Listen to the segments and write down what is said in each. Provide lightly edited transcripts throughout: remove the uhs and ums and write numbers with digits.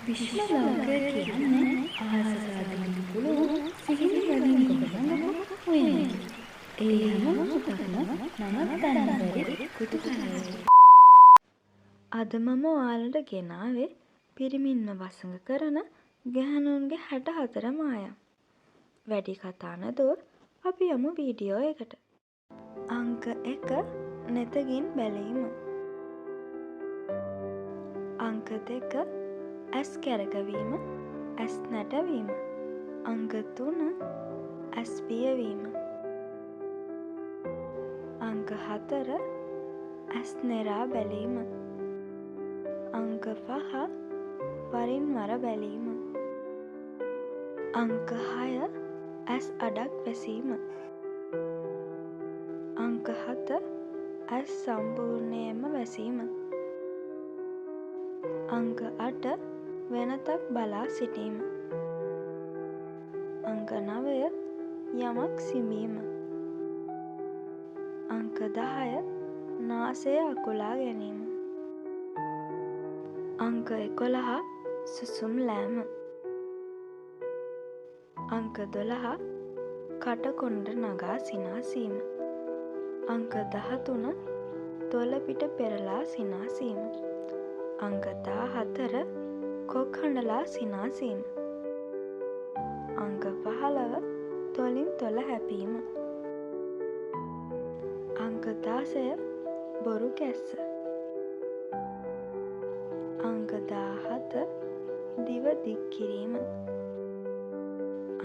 විශ්ව ලෝකය කියන්නේ අහසට අදින්න පුළුවන් සිහින වලින් ගොඩනගපු උයනයක්. ඒ හැම මොහොතක්ම නවත්තන්න බැරි කුතුහලයකි. අද මම ඔයාලට ගෙනාවේ පිරිමින්ම වසඟ කරන ගැහැණුන්ගේ 64 මායම්. වැඩි කතා නැතුව අපි යමු වීඩියෝ එකට. අංක 1 නෙතගින් බැලීම. අංක 2 ඇස් කැරකවීම, ඇස් නැටවීම. අංක 3 ඇස් පියවීම. අංක 4 ඇස් නෙරා බැලීම. අංක 5 වරින් වර බැලීම. අංක 6 ඇස් අඩක් වැසීම. අංක 7 ඇස් සම්පූර්ණයෙන්ම වැසීම. අංක 8 වෙනතක් බලා සිටීම. අංක 9 යමක් සිඹීම. අංක 10 නාසය අකුලා ගැනීම. අංක 11 සුසුම් ලෑම. අංක 12 කටකොණ්ඩ නගා සිනාසීම. අංක 13 තොල පිට පෙරලා සිනාසීම. අංක 14 කොක් හඬලා සිනාසීම. අංක 15 තොලින් තොල හැපීම. අංක 16 බොරු කැස්ස. අංක 17 දිව දික් කිරීම.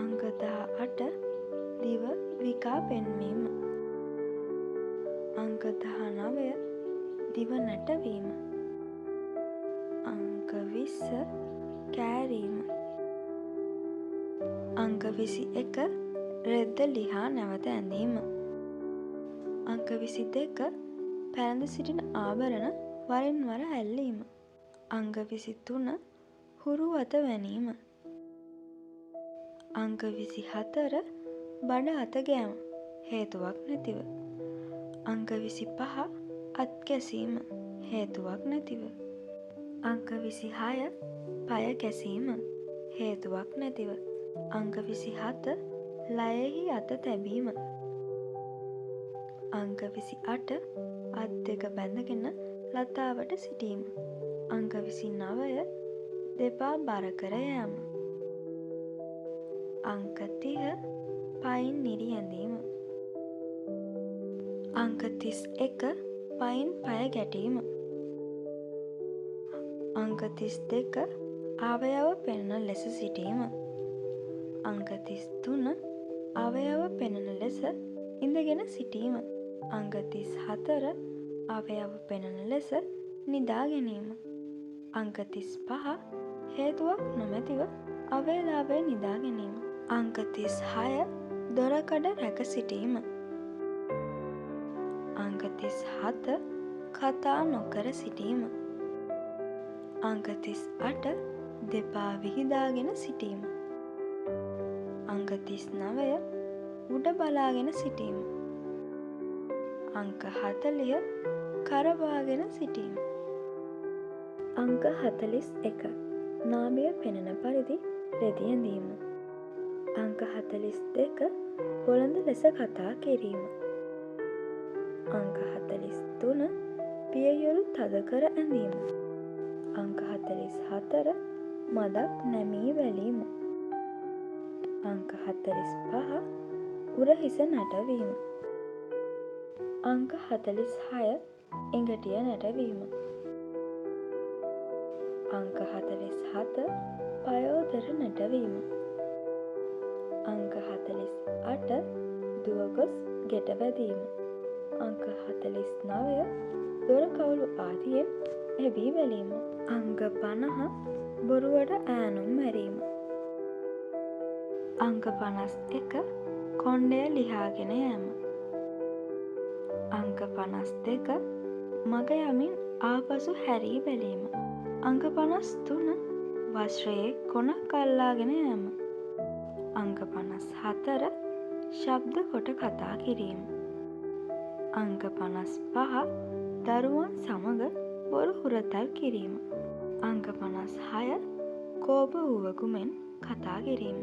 අංක 18 දිව විකා පෙන්වීම. අංක 19 දිව නැටවීම. අංක 20 කෑරීම. අංක 21 රෙද්ද ලිහා නැවත ඇඳීම. අංක 22 පැළඳ සිටින ආභරණ වරින් වර ඇල්ලීම. අංක 23 හුරු අත වැනීම. අංක 24 බඩ අත ගෑම හේතුවක් නැතිව. අංක 25 අත් කැසීම හේතුවක් නැතිව. අංක 26 පය කැසීම හේතුවක් නැතිව. අංක 27 ලයෙහි අත තැබීම. අංක 28 අත් දෙක බැඳගෙන ලතාවට සිටීම. අංක 29 දෙපා බර කර යෑම. අංක 30 පයින් නිරි ඇඳීම. අංක 31 පයින් පය ගැටීම. අංක 32 අවයව පෙනෙන ලෙස සිටීම. අංක 33 අවයව පෙනෙන ලෙස ඉඳගෙන සිටීම. අංක 34 අවයව පෙනෙන ලෙස නිදා ගැනීම. අංක 35 හේතුවක් නොමැතිව අවේලාවේ නිදා ගැනීම. අංක 36 දොරකඩ රැක සිටීම. අංක 37 කතා නොකර සිටීම. අංක 38 දෙපා විහිදාගෙන සිටීම. අංක 39 උඩ බලාගෙන සිටීම. අංක 40 කරවාගෙන සිටීම. අංක 41 නාභිය පෙනෙන පරිදි රෙදි ඇඳීම. අංක 42 බොළඳ ලෙස කතා කිරීම. අංක 43 පියයුරු තද කර ඇඳීම. අංක 44 මදක් නැමී වැලීම. අංක 45 උරහිස නැටවීම. අංක 46 ඉඟටිය නැටවීම. අංක 47 පයෝදර නැටවීම. අංක 48 දුවගොස් ගෙට වැදීම. අංක 49 දොර කවුළු ආදියෙන් ඇවී වැලීම. අංක 50 බොරුවට ඈනුම් මැරීම. අංක 51 කොණ්ඩය ලිහාගෙන යෑම. අංක 52 මග යමින් ආපසු හැරී බැලීම. අංක 53 වස්ත්‍රයේ කොනක් අල්ලාගෙන යෑම. අංක 54 ශබ්ද කොට කතා කිරීම. අංක 55 දරුවන් සමග බොරු හුරතල් කිරීම. අංක 56 කෝප වූවකු මෙන් කතා කිරීම.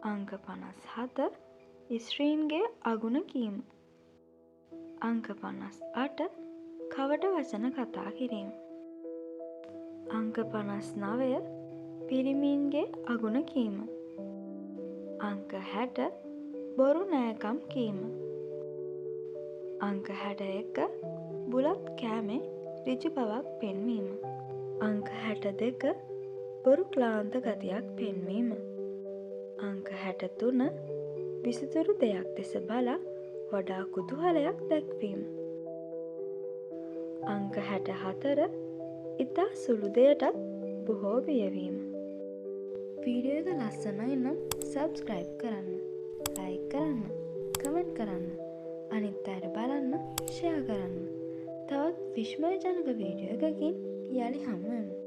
අංක 57 ස්ත්‍රීන්ගේ අගුණ කීම. අංක 58 කවට වචන කතා කිරීම. අංක 59 පිරිමින්ගේ අගුණ කීම. අංක 60 බොරු නෑකම් කීම. අංක 61 බුලත් කෑමේ ඍජු බවක් පෙන්වීම. අංක 62 බොරු ක්ලාන්ත ගතියක් පෙන්වීම. අංක 63 විසිතුරු දෙයක් දෙස බලා වඩා කුතුහලයක් දැක්වීම. අංක 64 ඉතා සුළු දෙයටත් බොහෝ බියවීම. වීඩියෝ එක ලස්සනයි නම් සබ්ස්ක්‍රයිබ් කරන්න, ලයික් කරන්න, කමෙන්ට් කරන්න, අනිත් අයට බලන්න ෂෙයා කරන්න. තවත් විශ්මයජනක වීඩියෝ එකකින් යළි හමු වෙමු.